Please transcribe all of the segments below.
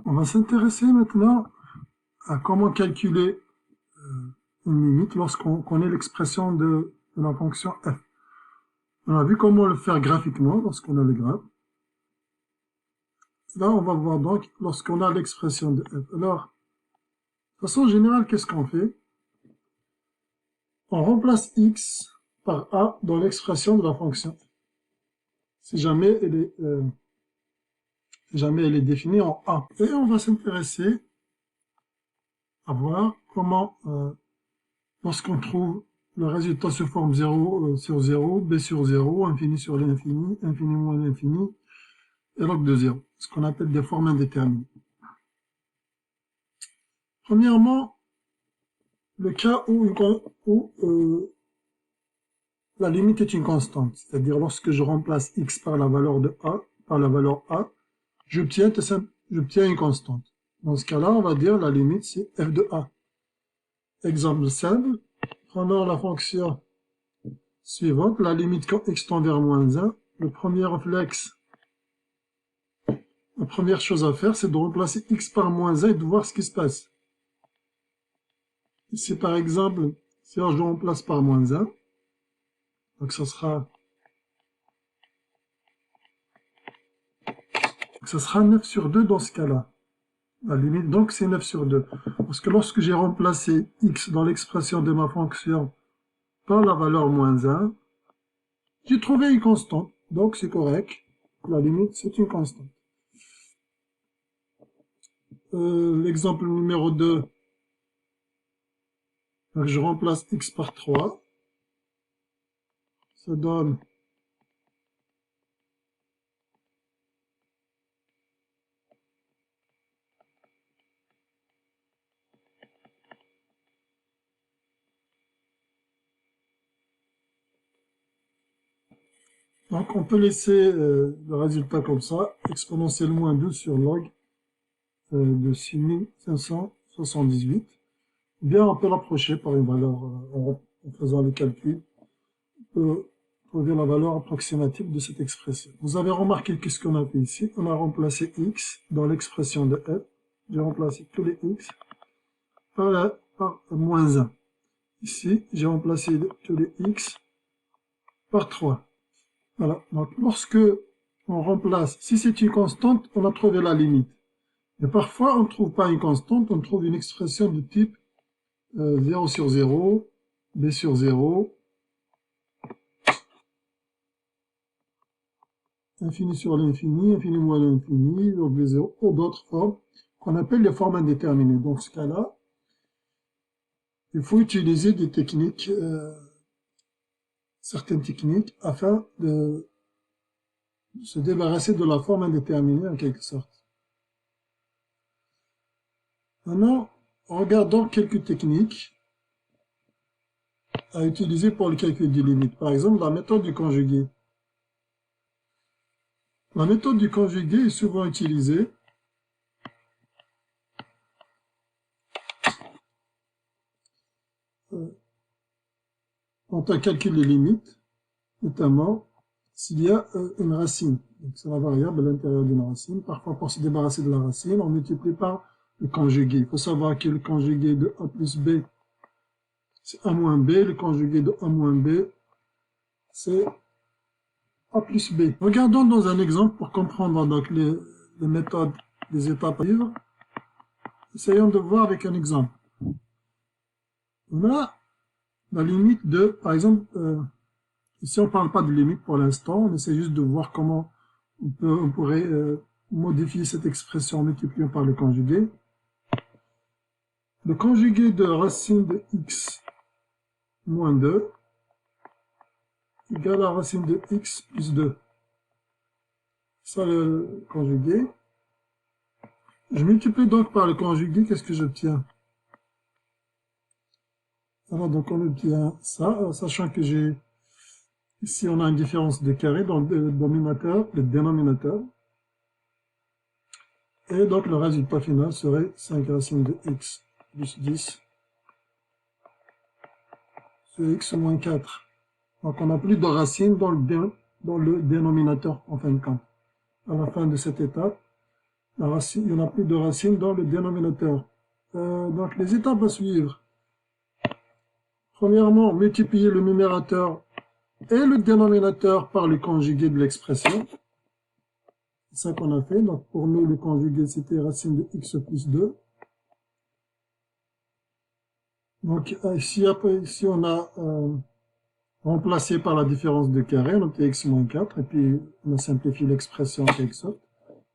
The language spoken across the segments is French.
On va s'intéresser maintenant à comment calculer une limite lorsqu'on connaît l'expression de la fonction f. On a vu comment le faire graphiquement lorsqu'on a le graphe. Là, on va voir donc lorsqu'on a l'expression de f. Alors, de façon générale, qu'est-ce qu'on fait? On remplace x par a dans l'expression de la fonction f. Si jamais elle est définie en a. Et on va s'intéresser à voir comment, lorsqu'on trouve le résultat sous forme 0 sur 0, b sur 0, infini sur l'infini, infini moins l'infini, et log de 0, ce qu'on appelle des formes indéterminées. Premièrement, le cas où la limite est une constante, c'est-à-dire lorsque je remplace x par la valeur de a, j'obtiens une constante. Dans ce cas-là, on va dire la limite c'est f de a. Exemple simple, prenons la fonction suivante, la limite quand x tend vers moins 1, le premier réflexe, la première chose à faire, c'est de remplacer x par moins 1 et de voir ce qui se passe. Ici, par exemple, si je remplace par moins 1, donc ça sera 9 sur 2 dans ce cas-là. La limite, donc, c'est 9 sur 2. Parce que lorsque j'ai remplacé x dans l'expression de ma fonction par la valeur moins 1, j'ai trouvé une constante. Donc, c'est correct. La limite, c'est une constante. L'exemple numéro 2, donc je remplace x par 3. Ça donne donc on peut laisser le résultat comme ça, exponentielle moins 2 sur log de 6578. Bien, on peut l'approcher par une valeur, en faisant le calcul, on peut trouver la valeur approximative de cette expression. Vous avez remarqué qu'est-ce qu'on a fait ici? On a remplacé x dans l'expression de f. J'ai remplacé tous les x par moins 1. Ici, j'ai remplacé tous les x par 3. Voilà. Donc, lorsque on remplace, si c'est une constante, on a trouvé la limite. Mais parfois, on ne trouve pas une constante, on trouve une expression de type 0 sur 0, b sur 0, infini sur l'infini, infini moins l'infini, log de 0, ou d'autres formes qu'on appelle les formes indéterminées. Dans ce cas-là, il faut utiliser des techniques, certaines techniques, afin de se débarrasser de la forme indéterminée en quelque sorte. Maintenant, regardons quelques techniques à utiliser pour le calcul des limites. Par exemple, la méthode du conjugué. La méthode du conjugué est souvent utilisée quand on calcule les limites, notamment s'il y a une racine. C'est la variable à l'intérieur d'une racine. Parfois, pour se débarrasser de la racine, on multiplie par le conjugué. Il faut savoir que le conjugué de a plus b, c'est a moins b. Le conjugué de a moins b, c'est a plus b. Regardons dans un exemple pour comprendre donc les méthodes des étapes à suivre. Essayons de voir avec un exemple. On a la limite de, par exemple, ici on ne parle pas de limite pour l'instant, on essaie juste de voir comment on pourrait modifier cette expression en multipliant par le conjugué. Le conjugué de racine de x moins 2 égale à racine de x plus 2. Ça le conjugué. Je multiplie donc par le conjugué, qu'est-ce que j'obtiens? Alors donc on obtient ça, sachant que ici on a une différence de carré dans le dénominateur. Et donc le résultat final serait 5 racines de x plus 10 sur x moins 4. Donc on n'a plus de racine dans le dénominateur en fin de compte. À la fin de cette étape, La racine, il n'y en a plus de racine dans le dénominateur. Donc les étapes à suivre. Premièrement, multiplier le numérateur et le dénominateur par le conjugué de l'expression. C'est ça qu'on a fait. Donc pour nous, le conjugué, c'était racine de x plus 2. Donc ici, on a remplacé par la différence de carré, on obtient x moins 4, et puis on a simplifié l'expression en quelque sorte.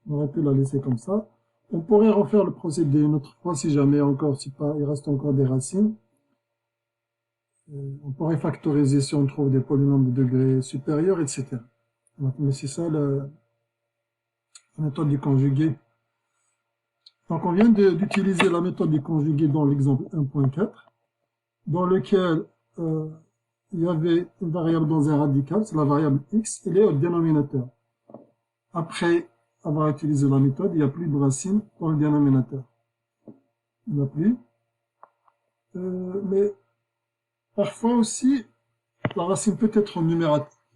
On aurait pu la laisser comme ça. On pourrait refaire le procédé une autre fois si jamais encore, si pas, il reste encore des racines. On pourrait factoriser si on trouve des polynômes de degré supérieur, etc. Donc, mais c'est ça la méthode du conjugué. Donc on vient d'utiliser la méthode du conjugué dans l'exemple 1.4, dans lequel il y avait une variable dans un radical, c'est la variable x, elle est au dénominateur. Après avoir utilisé la méthode, il n'y a plus de racine dans le dénominateur. Il n'y en a plus. Mais parfois aussi, la racine peut être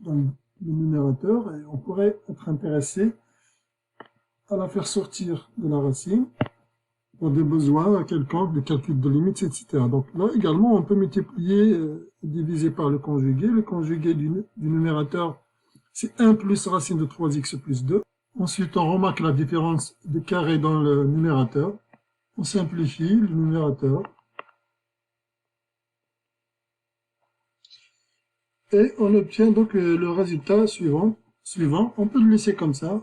dans le numérateur et on pourrait être intéressé à la faire sortir de la racine pour des besoins quelconques de calcul de limites, etc. Donc là également, on peut multiplier et diviser par le conjugué. Le conjugué du numérateur, c'est 1 plus racine de 3x plus 2. Ensuite, on remarque la différence de carré dans le numérateur. On simplifie le numérateur. Et on obtient donc le résultat suivant. On peut le laisser comme ça.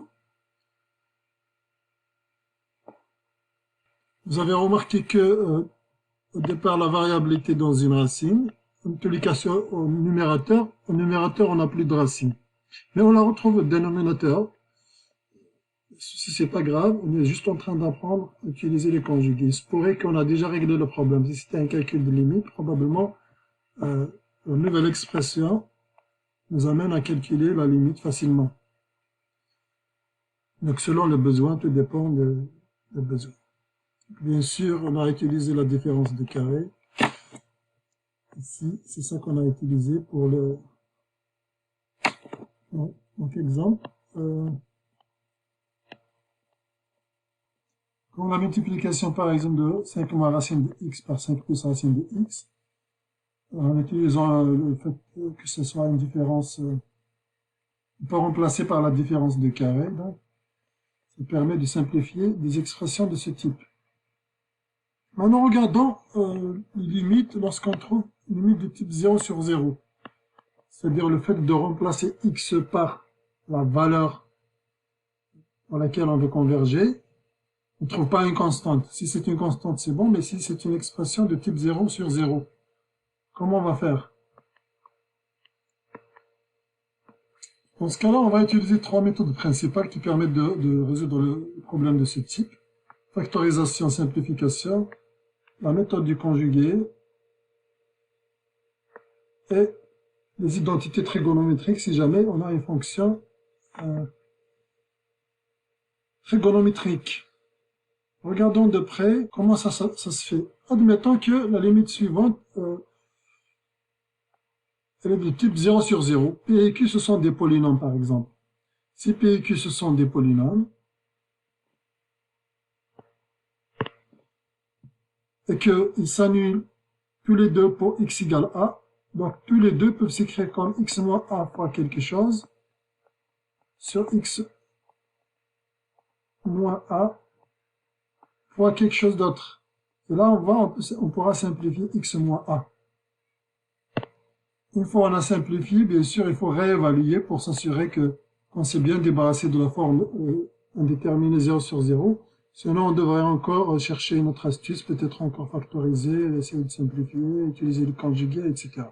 Vous avez remarqué que au départ, la variable était dans une racine. En tous les cas, au numérateur, on n'a plus de racine. Mais on la retrouve au dénominateur. Si c'est pas grave, on est juste en train d'apprendre à utiliser les conjugués. Il se pourrait qu'on a déjà réglé le problème. Si c'était un calcul de limite, probablement, la nouvelle expression nous amène à calculer la limite facilement. Donc, selon le besoin, tout dépend des besoins. Bien sûr, on a utilisé la différence de carré. Ici, c'est ça qu'on a utilisé pour le... Donc, exemple. Pour la multiplication, par exemple, de 5 moins racine de x par 5 plus racine de x, en utilisant le fait que ce soit une différence, on peut remplacer par la différence de carré, donc ça permet de simplifier des expressions de ce type. Maintenant, regardons les limites lorsqu'on trouve une limite de type 0 sur 0, c'est-à-dire le fait de remplacer x par la valeur dans laquelle on veut converger. On ne trouve pas une constante. Si c'est une constante, c'est bon, mais si c'est une expression de type 0 sur 0, comment on va faire? Dans ce cas-là, on va utiliser 3 méthodes principales qui permettent de résoudre le problème de ce type. Factorisation, simplification, la méthode du conjugué et les identités trigonométriques si jamais on a une fonction trigonométrique. Regardons de près comment ça se fait. Admettons que la limite suivante elle est de type 0 sur 0. P et Q, ce sont des polynômes, par exemple. Si P et Q, ce sont des polynômes, et qu'ils s'annulent tous les deux pour x égale a, donc tous les deux peuvent s'écrire comme x moins a fois quelque chose sur x moins a fois quelque chose d'autre. Et là, on pourra simplifier x moins a. Une fois on a simplifié, bien sûr, il faut réévaluer pour s'assurer qu'on s'est bien débarrassé de la forme indéterminée 0 sur 0. Sinon, on devrait encore chercher une autre astuce, peut-être encore factoriser, essayer de simplifier, utiliser le conjugué, etc.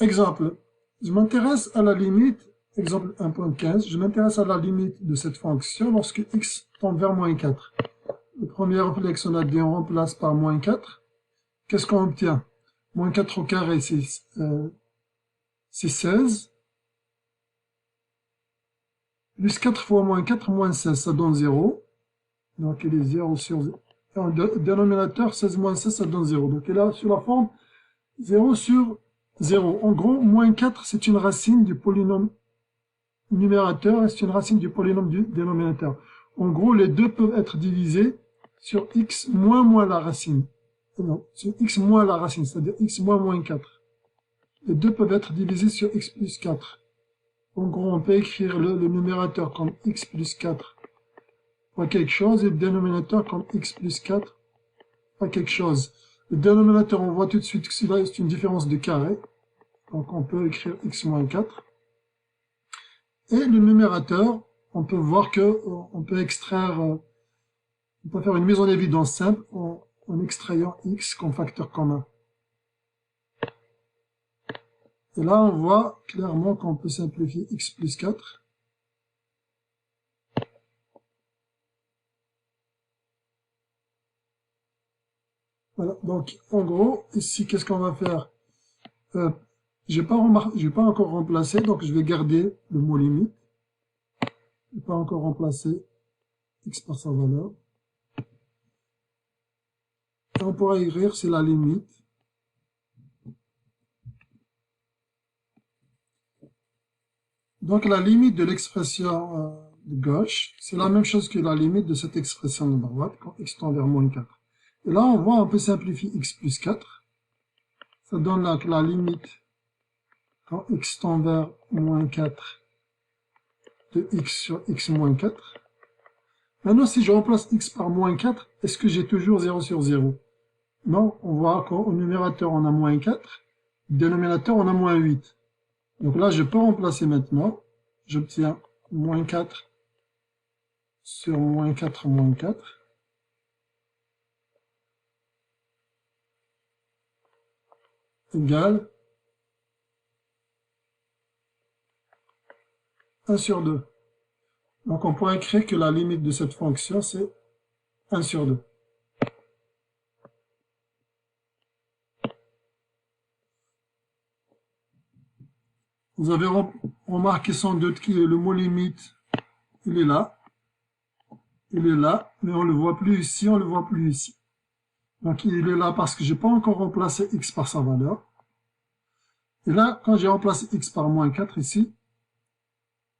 Exemple, je m'intéresse à la limite, exemple 1.15, je m'intéresse à la limite de cette fonction lorsque x tend vers moins 4. Le premier réflexe, on a dit on remplace par moins 4. Qu'est-ce qu'on obtient? Moins 4 au carré, c'est 16. Plus 4 fois moins 4, moins 16, ça donne 0. Donc il est 0 sur 0. En dénominateur, 16 moins 16, ça donne 0. Donc il est sur la forme 0 sur 0. En gros, moins 4, c'est une racine du polynôme numérateur et c'est une racine du polynôme du dénominateur. En gros, les deux peuvent être divisés sur x moins la racine. Non, sur x moins la racine, c'est-à-dire x moins 4. Les deux peuvent être divisés sur x plus 4. En gros, on peut écrire le numérateur comme x plus 4 fois quelque chose et le dénominateur comme x plus 4 fois quelque chose. Le dénominateur, on voit tout de suite que c'est une différence de carré. Donc on peut écrire x moins 4. Et le numérateur, on peut voir que on peut extraire, on peut faire une mise en évidence simple en extrayant x comme facteur commun. Et là, on voit clairement qu'on peut simplifier x plus 4. Voilà, donc en gros, ici, qu'est-ce qu'on va faire? J'ai pas encore remplacé, donc je vais garder le mot limite. Je vais pas encore remplacer x par sa valeur. Et on pourra écrire, c'est la limite. Donc la limite de l'expression de gauche, c'est la même chose que la limite de cette expression de droite, quand x tend vers moins 4. Et là, on voit, on peut simplifier x plus 4. Ça donne là que la limite, quand x tend vers moins 4, de x sur x moins 4. Maintenant, si je remplace x par moins 4, est-ce que j'ai toujours 0 sur 0? Non, on voit qu'au numérateur, on a moins 4. Au dénominateur, on a moins 8. Donc là, je peux remplacer maintenant. J'obtiens moins 4 sur moins 4 moins 4. Égale 1 sur 2. Donc on pourrait écrire que la limite de cette fonction, c'est 1 sur 2. Vous avez remarqué sans doute que le mot limite, il est là. Il est là, mais on ne le voit plus ici, on ne le voit plus ici. Donc il est là parce que je n'ai pas encore remplacé x par sa valeur. Et là, quand j'ai remplacé x par moins 4 ici,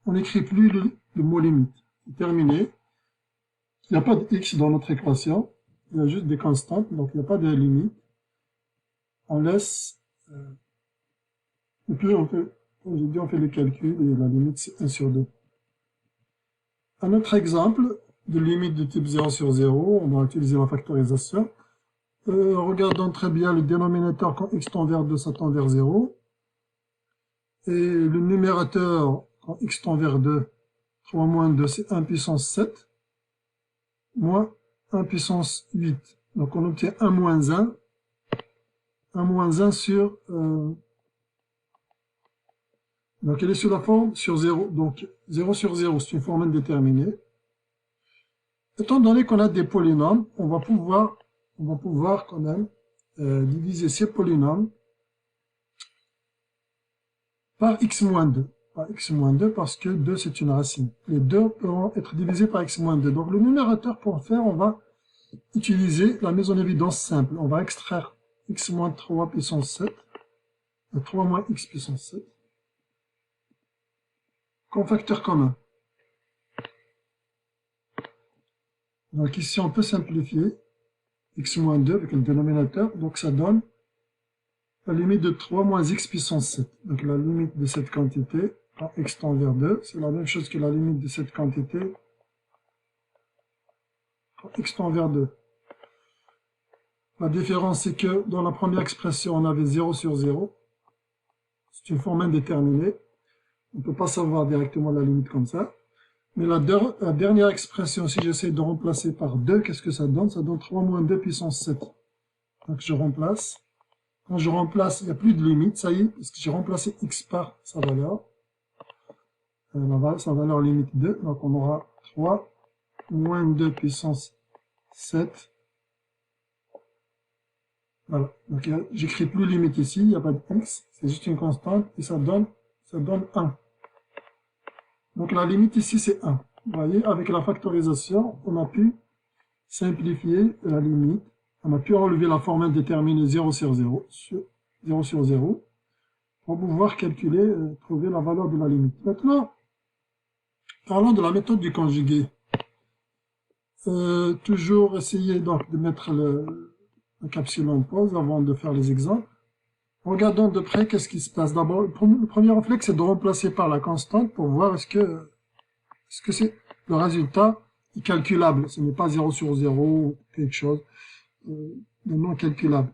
on n'écrit plus le mot limite. C'est terminé. Il n'y a pas de x dans notre équation. Il y a juste des constantes, donc il n'y a pas de limite. On laisse... et puis on peut, comme j'ai dit, on fait le calcul et la limite c'est 1 sur 2. Un autre exemple de limite de type 0 sur 0, on va utiliser la factorisation. Regardons très bien le dénominateur quand x tend vers 2, ça tend vers 0. Et le numérateur, quand x tend vers 2, 3 moins 2, c'est 1 puissance 7, moins 1 puissance 8. Donc on obtient 1 moins 1, 1 moins 1 sur... donc elle est sur la forme sur 0. Donc 0 sur 0, c'est une forme indéterminée. Étant donné qu'on a des polynômes, on va pouvoir quand même diviser ces polynômes par x-2. Par x-2 parce que 2 c'est une racine. Les deux pourront être divisés par x-2. Donc le numérateur pour faire, on va utiliser la mise en évidence simple. On va extraire x-3 puissance 7, 3 moins x puissance 7, comme facteur commun. Donc ici on peut simplifier x-2 avec le dénominateur, donc ça donne la limite de 3 moins x puissance 7. Donc la limite de cette quantité, quand x tend vers 2, c'est la même chose que la limite de cette quantité quand x tend vers 2. La différence, c'est que dans la première expression, on avait 0 sur 0. C'est une forme indéterminée. On ne peut pas savoir directement la limite comme ça. Mais la dernière expression, si j'essaie de remplacer par 2, qu'est-ce que ça donne? Ça donne 3 moins 2 puissance 7. Donc je remplace. Quand je remplace, il n'y a plus de limite, ça y est, parce que j'ai remplacé x par sa valeur. Sa valeur limite 2. Donc on aura 3 moins 2 puissance 7. Voilà. Donc j'écris plus limite ici, il n'y a pas de x, c'est juste une constante, et ça donne 1. Donc la limite ici c'est 1. Vous voyez, avec la factorisation, on a pu simplifier la limite. On a pu enlever la forme indéterminée 0 sur 0, pour pouvoir calculer, trouver la valeur de la limite. Maintenant, parlons de la méthode du conjugué. Toujours essayer donc de mettre la capsule en pause avant de faire les exemples. Regardons de près qu'est-ce qui se passe. D'abord, le premier réflexe, c'est de remplacer par la constante pour voir est-ce que c'est le résultat est calculable. Ce n'est pas 0 sur 0 ou quelque chose de non calculable.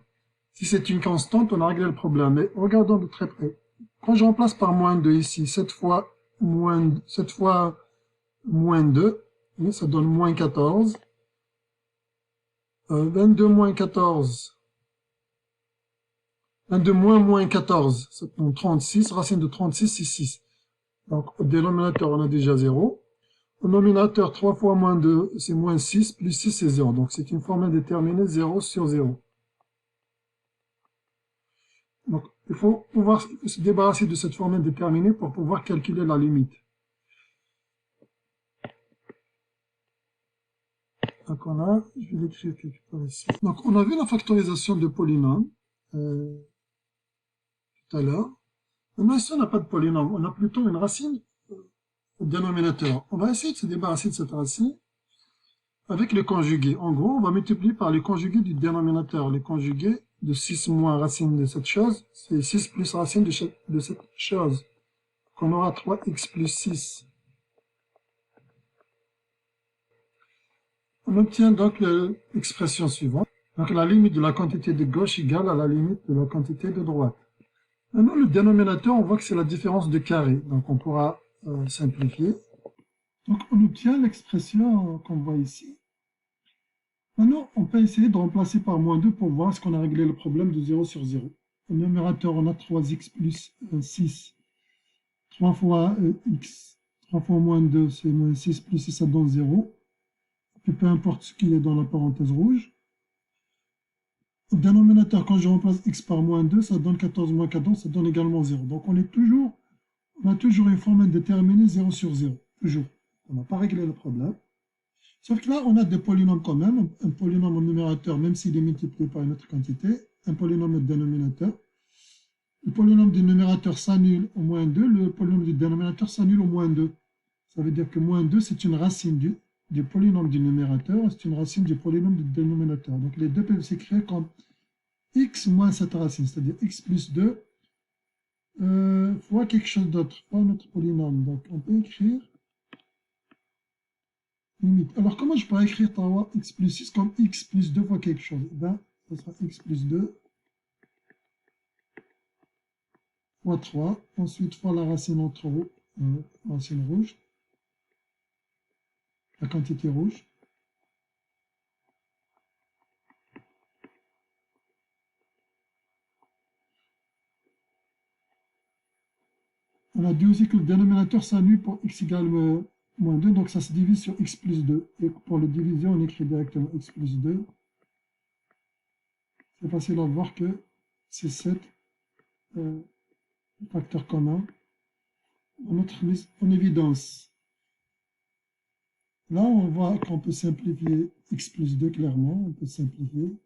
Si c'est une constante, on a réglé le problème. Mais regardons de très près. Quand je remplace par moins 2 ici, cette fois moins 2, oui, ça donne moins 14. 22 moins 14. 22 moins 14, ça donne 36. Racine de 36, c'est 6. Donc, au dénominateur, on a déjà 0. Au nominateur, 3 fois moins 2, c'est moins 6, plus 6, c'est 0. Donc, c'est une forme indéterminée, 0 sur 0. Donc, il faut pouvoir se débarrasser de cette forme indéterminée pour pouvoir calculer la limite. Donc, je vais l'écrire quelque part ici. Donc, on a vu la factorisation de polynômes tout à l'heure. Maintenant, ici, on n'a pas de polynôme, on a plutôt une racine au dénominateur. On va essayer de se débarrasser de cette racine avec le conjugué. En gros, on va multiplier par les conjugués du dénominateur. Les conjugués de 6 moins racine de cette chose, c'est 6 plus racine de cette chose. Donc, on aura 3x plus 6. On obtient donc l'expression suivante. Donc la limite de la quantité de gauche égale à la limite de la quantité de droite. Maintenant, le dénominateur, on voit que c'est la différence de carré. Donc on pourra simplifier. Donc on obtient l'expression qu'on voit ici. Maintenant, on peut essayer de remplacer par moins 2 pour voir ce qu'on a réglé le problème de 0 sur 0. Au numérateur, on a 3x plus 6. 3 fois x. 3 fois moins 2, c'est moins 6 plus 6, ça donne 0. Et peu importe ce qui est dans la parenthèse rouge. Au dénominateur, quand je remplace x par moins 2, ça donne 14 moins 14, ça donne également 0. Donc on a toujours une forme indéterminée 0 sur 0. Toujours. On n'a pas réglé le problème. Sauf que là, on a des polynômes quand même. Un polynôme au numérateur, même s'il est multiplié par une autre quantité. Un polynôme au dénominateur. Le polynôme du numérateur s'annule au moins 2. Le polynôme du dénominateur s'annule au moins 2. Ça veut dire que moins 2, c'est une racine du polynôme du numérateur, c'est une racine du polynôme du dénominateur. Donc les deux peuvent s'écrire comme x moins cette racine, c'est-à-dire x plus 2 fois quelque chose d'autre, fois notre polynôme. Donc on peut écrire limite. Alors comment je pourrais écrire x plus 6 comme x plus 2 fois quelque chose? Eh bien, ça sera x plus 2 fois 3, ensuite fois la racine entre racine rouge, la quantité rouge. On a dit aussi que le dénominateur s'annule pour x égale moins 2, donc ça se divise sur x plus 2. Et pour le diviser, on écrit directement x plus 2. C'est facile à voir que c'est 7 facteurs communs. On notre mise en évidence. Là, on voit qu'on peut simplifier x plus 2 clairement. On peut simplifier.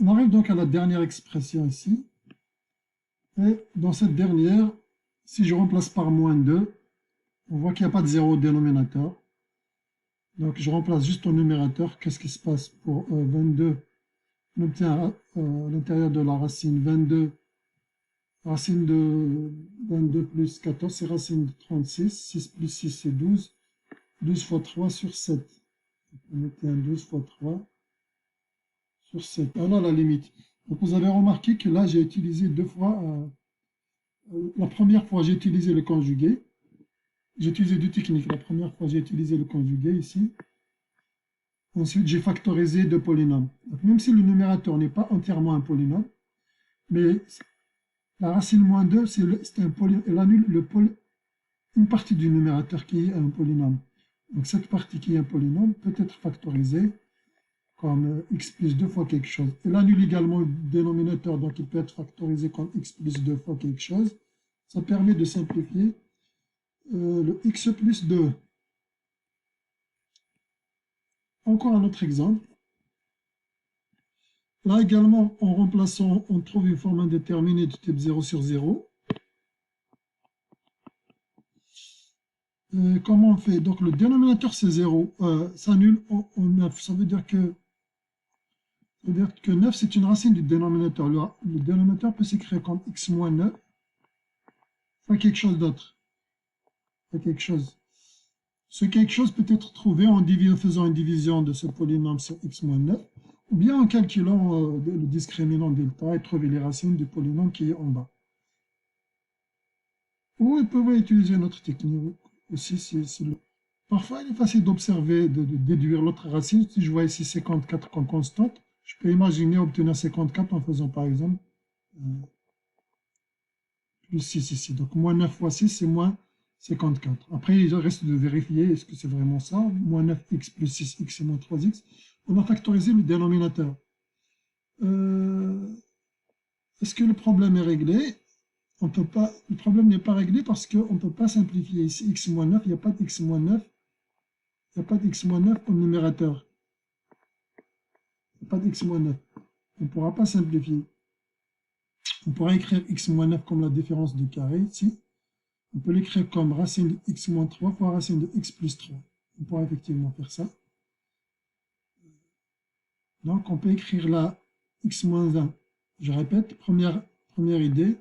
On arrive donc à la dernière expression ici. Et dans cette dernière, si je remplace par moins 2, on voit qu'il n'y a pas de 0 au dénominateur. Donc je remplace juste au numérateur. Qu'est-ce qui se passe pour 22? On obtient à l'intérieur de la racine 22. Racine de 22 plus 14, c'est racine de 36. 6 plus 6, c'est 12. 12 fois 3 sur 7. On obtient 12 fois 3 sur 7. Voilà la limite. Donc vous avez remarqué que là, j'ai utilisé deux fois. La première fois, j'ai utilisé le conjugué. J'ai utilisé deux techniques. La première fois, j'ai utilisé le conjugué ici. Ensuite, j'ai factorisé deux polynômes. Donc, même si le numérateur n'est pas entièrement un polynôme, mais la racine moins 2, c'est un polynôme. Elle annule une partie du numérateur qui est un polynôme. Donc cette partie qui est un polynôme peut être factorisée comme x plus 2 fois quelque chose. Elle annule également le dénominateur, donc il peut être factorisé comme x plus 2 fois quelque chose. Ça permet de simplifier le x plus 2. Encore un autre exemple. Là également, en remplaçant, on trouve une forme indéterminée de type 0 sur 0. Comment on fait? Donc le dénominateur c'est 0, s'annule en 9. Ça veut dire que 9 c'est une racine du dénominateur. Le dénominateur peut s'écrire comme x moins 9, pas quelque chose d'autre. Pas quelque chose. Ce quelque chose peut être trouvé en faisant une division de ce polynôme sur x moins 9, ou bien en calculant le discriminant delta et trouver les racines du polynôme qui est en bas. Ou ils peuvent utiliser une autre technique aussi. Parfois, il est facile d'observer, de déduire l'autre racine. Si je vois ici 54 comme constante, je peux imaginer obtenir 54 en faisant par exemple plus 6 ici. Donc moins 9 fois 6, c'est moins 54. Après, il reste de vérifier est-ce que c'est vraiment ça. Moins 9x plus 6x c'est moins 3x. On a factorisé le dénominateur. Est-ce que le problème est réglé? On peut pas, le problème n'est pas réglé parce qu'on ne peut pas simplifier ici x moins 9, il n'y a pas d'x moins 9. Il n'y a pas d'x moins 9 comme numérateur. Il n'y a pas d'x moins 9. On ne pourra pas simplifier. On pourra écrire x moins 9 comme la différence de carré ici. On peut l'écrire comme racine de x moins 3 fois racine de x plus 3. On pourra effectivement faire ça. Donc on peut écrire là x moins 1. Je répète, première idée,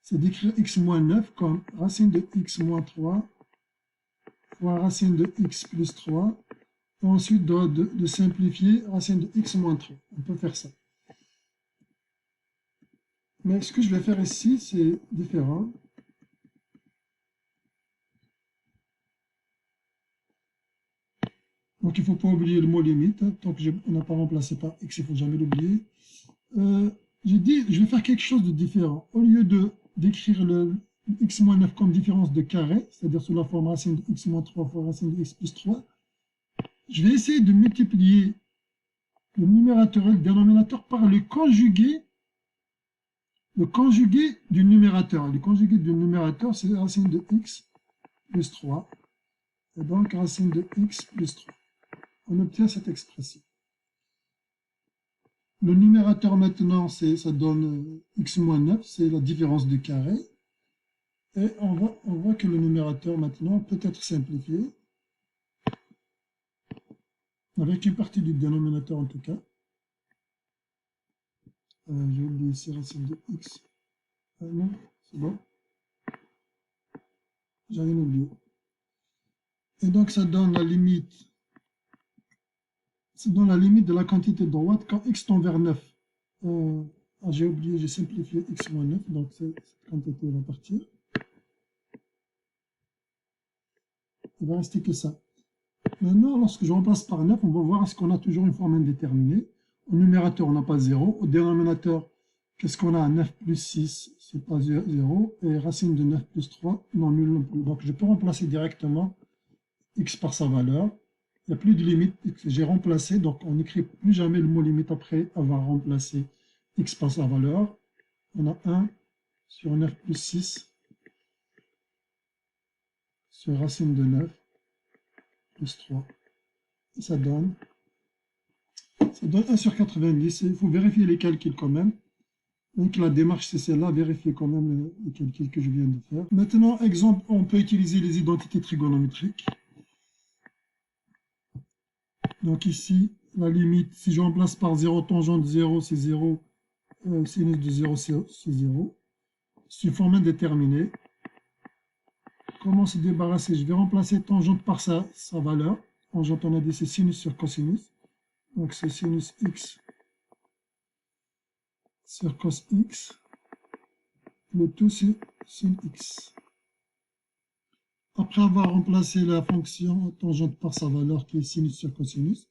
c'est d'écrire x moins 9 comme racine de x moins 3 fois racine de x plus 3. Et ensuite de simplifier racine de x moins 3. On peut faire ça. Mais ce que je vais faire ici, c'est différent. Donc il ne faut pas oublier le mot limite. Tant qu'on n'a pas remplacé par x, il ne faut jamais l'oublier. J'ai dit, je vais faire quelque chose de différent. Au lieu d'écrire le x-9 comme différence de carré, c'est-à-dire sous la forme racine de x-3 fois racine de x plus 3, je vais essayer de multiplier le numérateur et le dénominateur par le conjugué du numérateur. Le conjugué du numérateur, c'est racine de x plus 3. Et donc racine de x plus 3. On obtient cette expression. Le numérateur maintenant, ça donne x moins 9, c'est la différence de carré. Et on voit que le numérateur maintenant peut être simplifié, avec une partie du dénominateur en tout cas. J'ai oublié ici racine de x. Non, c'est bon. J'ai rien oublié. Et donc ça donne la limite. Ça donne la limite de la quantité droite quand x tend vers 9. J'ai oublié, j'ai simplifié x moins 9, donc cette quantité va partir. Il va rester que ça. Maintenant, lorsque je remplace par 9, on va voir est-ce qu'on a toujours une forme indéterminée. Au numérateur, on n'a pas 0. Au dénominateur, qu'est-ce qu'on a? 9 plus 6, c'est pas 0. Et racine de 9 plus 3, non, nul non plus. Donc, je peux remplacer directement x par sa valeur. Il n'y a plus de limite. J'ai remplacé, donc on n'écrit plus jamais le mot limite après avoir remplacé x par sa valeur. On a 1 sur 9 plus 6 sur racine de 9 plus 3. Et ça donne 1 sur 90. Il faut vérifier les calculs quand même. Donc la démarche, c'est celle-là. Vérifier quand même les calculs que je viens de faire. Maintenant, exemple, on peut utiliser les identités trigonométriques. Donc ici, la limite, si je remplace par 0, tangente 0, c'est 0. Sinus de 0, c'est 0. C'est une forme indéterminée. Comment se débarrasser? Je vais remplacer tangente par sa valeur. Tangente, on a dit c'est sinus sur cosinus. Donc c'est sinus x sur cos x. Le tout c'est sin x. Après avoir remplacé la fonction tangente par sa valeur qui est sinus sur cosinus,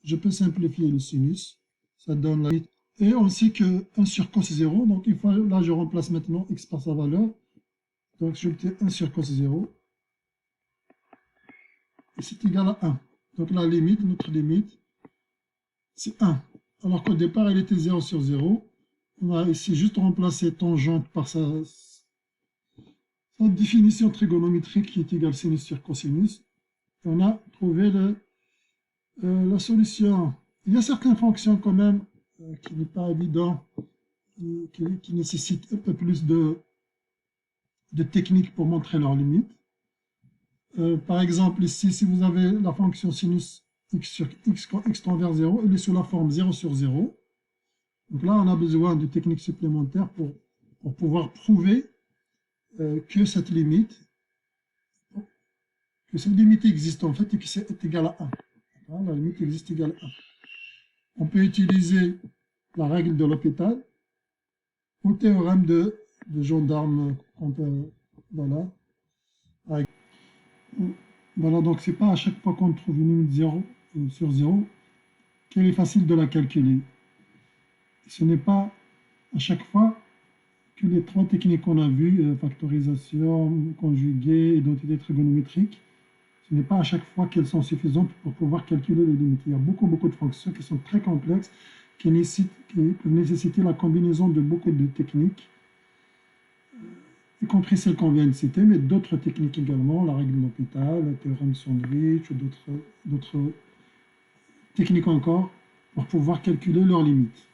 je peux simplifier le sinus. Ça donne la limite. Et on sait que 1 sur cos 0, donc une fois là je remplace maintenant x par sa valeur. Donc j'obtiens 1 sur cos 0. Et c'est égal à 1. Donc la limite, notre limite, c'est 1. Alors qu'au départ, elle était 0 sur 0. On va ici juste remplacer tangente par sa définition trigonométrique qui est égale sinus sur cosinus. Et on a trouvé la solution. Il y a certaines fonctions quand même qui n'est pas évident, qui nécessitent un peu plus de technique pour montrer leurs limites. Par exemple, ici, si vous avez la fonction sinus x sur x, quand x tend vers 0, elle est sous la forme 0 sur 0. Donc là, on a besoin de techniques supplémentaires pour pouvoir prouver que cette limite existe en fait et que c'est égal à 1. Voilà, la limite existe égale à 1. On peut utiliser la règle de L'Hopital ou le théorème de gendarme. Voilà. Voilà, donc c'est pas à chaque fois qu'on trouve une limite 0 sur 0 qu'il est facile de la calculer. Ce n'est pas à chaque fois que les trois techniques qu'on a vues, factorisation, conjuguée, identité trigonométrique, ce n'est pas à chaque fois qu'elles sont suffisantes pour pouvoir calculer les limites. Il y a beaucoup de fonctions qui sont très complexes, qui peuvent nécessiter la combinaison de beaucoup de techniques, y compris celles qu'on vient de citer, mais d'autres techniques également, la règle de L'Hopital, le théorème de Sandwich, ou d'autres techniques encore, pour pouvoir calculer leurs limites.